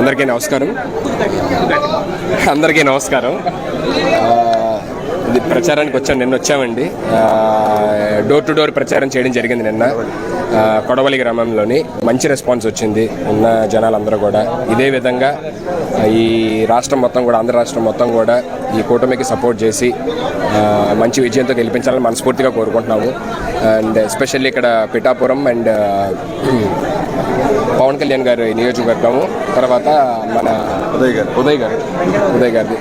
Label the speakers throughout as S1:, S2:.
S1: అందరికీ నమస్కారం. ఇది ప్రచారానికి వచ్చాను. నిన్న వచ్చామండి. డోర్ టు డోర్ ప్రచారం చేయడం జరిగింది నిన్న కొడవలి గ్రామంలోని. మంచి రెస్పాన్స్ వచ్చింది. ఉన్న జనాలందరూ కూడా ఇదే విధంగా ఈ రాష్ట్రం మొత్తం కూడా, ఆంధ్ర రాష్ట్రం మొత్తం కూడా ఈ కూటమికి సపోర్ట్ చేసి మంచి విజయంతో గెలిపించాలని మనస్ఫూర్తిగా కోరుకుంటున్నాము. అండ్ ఎస్పెషల్లీ ఇక్కడ పిఠాపురం అండ్ పవన్ కళ్యాణ్ గారి నియోజకవర్గము, తర్వాత మన ఉదయ్ గారిది,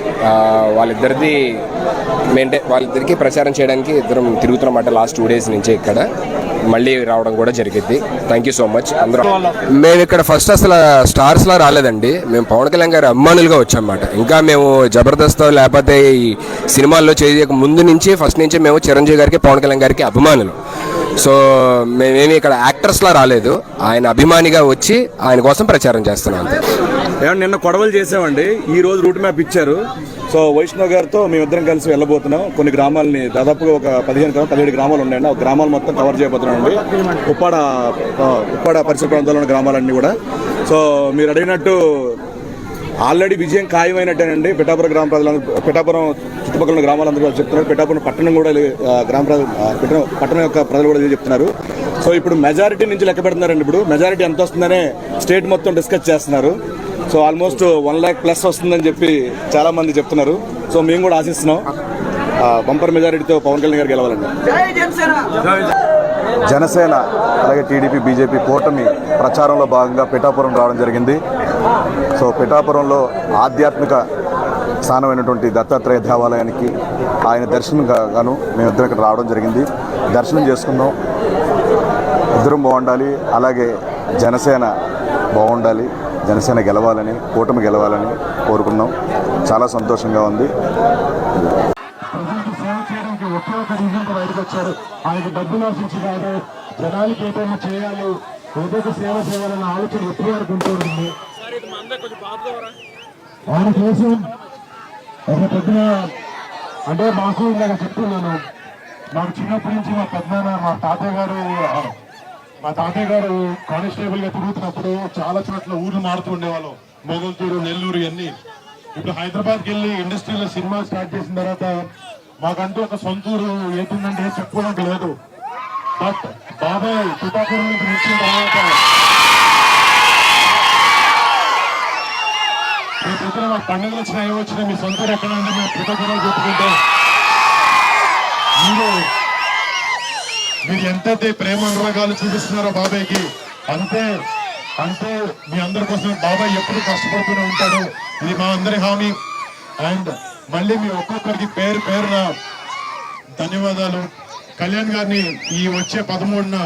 S1: వాళ్ళిద్దరికీ ప్రచారం చేయడానికి ఇద్దరం తిరుగుతున్నమాట లాస్ట్ 2 days నుంచి. ఇక్కడ మళ్ళీ రావడం కూడా జరిగింది. Thank you so much. అందరం మేము ఇక్కడ ఫస్ట్ అసలు స్టార్స్లా రాలేదండి. మేము పవన్ కళ్యాణ్ గారి అభిమానులుగా వచ్చామన్నమాట. ఇంకా మేము జబర్దస్త్ లేకపోతే ఈ సినిమాల్లో చేయక ముందు నుంచి ఫస్ట్ నుంచి మేము చిరంజీవి గారికి, పవన్ కళ్యాణ్ గారికి అభిమానులు. సో మేమేమి ఇక్కడ యాక్టర్స్లా రాలేదు. ఆయన అభిమానిగా వచ్చి ఆయన కోసం ప్రచారం చేస్తున్నాం అంతే.
S2: నిన్న కొడవలు చేసామండి. ఈ రోజు రూట్ మ్యాప్ ఇచ్చారు. సో వైష్ణవ్ గారితో మేమిద్దరం కలిసి వెళ్ళబోతున్నాం. కొన్ని గ్రామాలని, దాదాపుగా ఒక 17 గ్రామాలు ఉన్నాయండి. ఆ గ్రామాలు మొత్తం కవర్ చేయబోతున్నాం అండి. ఉప్పాడ పరిసర ప్రాంతాల్లో ఉన్న గ్రామాలన్నీ కూడా. సో మీరు అడిగినట్టు ఆల్రెడీ విజయం ఖాయమైనట్టేనండి. పిఠాపురం గ్రామ ప్రజలందరూ, పిఠాపురం చుట్టుపక్కల గ్రామాలందరూ చెప్తున్నారు. పిఠాపురం పట్టణం కూడా, పట్టణం యొక్క ప్రజలు కూడా చెప్తున్నారు. సో ఇప్పుడు మెజారిటీ నుంచి లెక్క పెడుతున్నారండి. ఇప్పుడు మెజారిటీ ఎంత వస్తుందనే స్టేట్ మొత్తం డిస్కస్ చేస్తున్నారు. సో ఆల్మోస్ట్ 1 lakh ప్లస్ వస్తుందని చెప్పి చాలా మంది చెప్తున్నారు. సో మేము కూడా ఆశిస్తున్నాం బంపర్ మెజారిటీతో పవన్ కళ్యాణ్ గారు గెలవాలండి.
S3: జనసేన అలాగే టీడీపీ, బీజేపీ కూటమి ప్రచారంలో భాగంగా పిఠాపురం రావడం జరిగింది. సో పిఠాపురంలో ఆధ్యాత్మిక స్థానమైనటువంటి దత్తాత్రేయ దేవాలయానికి ఆయన దర్శనం గాను మేమిద్దరం ఇక్కడ రావడం జరిగింది. దర్శనం చేసుకున్నాం. ఇద్దరం బాగుండాలి, అలాగే జనసేన బాగుండాలి, జనసేన గెలవాలని, కూటమి గెలవాలని కోరుకున్నాం. చాలా సంతోషంగా ఉంది.
S4: ఒకే ఒక రీజన్ బయటకు వచ్చారు. ఆయనకు డబ్బులు ఆశించి కాదు, జనాలకి ఏదైనా చేయాలి, ఏదైతే సేవ చేయాలన్న ఆలోచన ఎప్పుడు వరకు ఉంటుంది. ఆయన కోసం ఒక పెద్ద, అంటే మాకు ఇందాక చెప్తున్నాను, మాకు చిన్నప్పటి నుంచి మా పెద్దనాన్న, మా తాతయ్య గారు కానిస్టేబుల్ గా తిరుగుతున్నప్పుడు చాలా చోట్ల ఊర్లు మారుతూ ఉండేవాళ్ళం. మొగల్తూరు, నెల్లూరు ఇవన్నీ. ఇప్పుడు హైదరాబాద్కి వెళ్ళి ఇండస్ట్రీలో సినిమా స్టార్ట్ చేసిన తర్వాత మాకంటూ ఒక సొంతూరు ఏంటంటే చెప్పుకోవడానికి లేదు. బట్ బాబాయ్ పిఠాపురం నుంచి వచ్చిన తర్వాత రేపు మాకు పండుగలు వచ్చినా ఏమొచ్చినా మీ సొంతూరు ఎక్కడ ఉంటే మేము పిఠాపురం చెప్పుకుంటే మీరు ఎంతైతే ప్రేమ అనురాగాలు చూపిస్తున్నారో బాబాయ్కి, అంతే మీ అందరి కోసం బాబాయ్ ఎప్పుడు కష్టపడుతూనే ఉంటాడు. ఇది మా అందరి హామీ. అండ్ మళ్ళీ మీ ఒక్కొక్కరికి పేరున ధన్యవాదాలు. కళ్యాణ్ గారిని ఈ వచ్చే 13న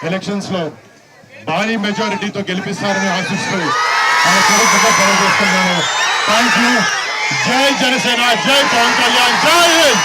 S4: ఎలక్షన్స్ లో భారీ మెజారిటీతో గెలిపిస్తారని ఆశిస్తూ ఆయన కొడుకుగా సెలవు చేస్తున్నాను. Thank you. జై జనసేన, జై పవన్ కళ్యాణ్, జై హింద్.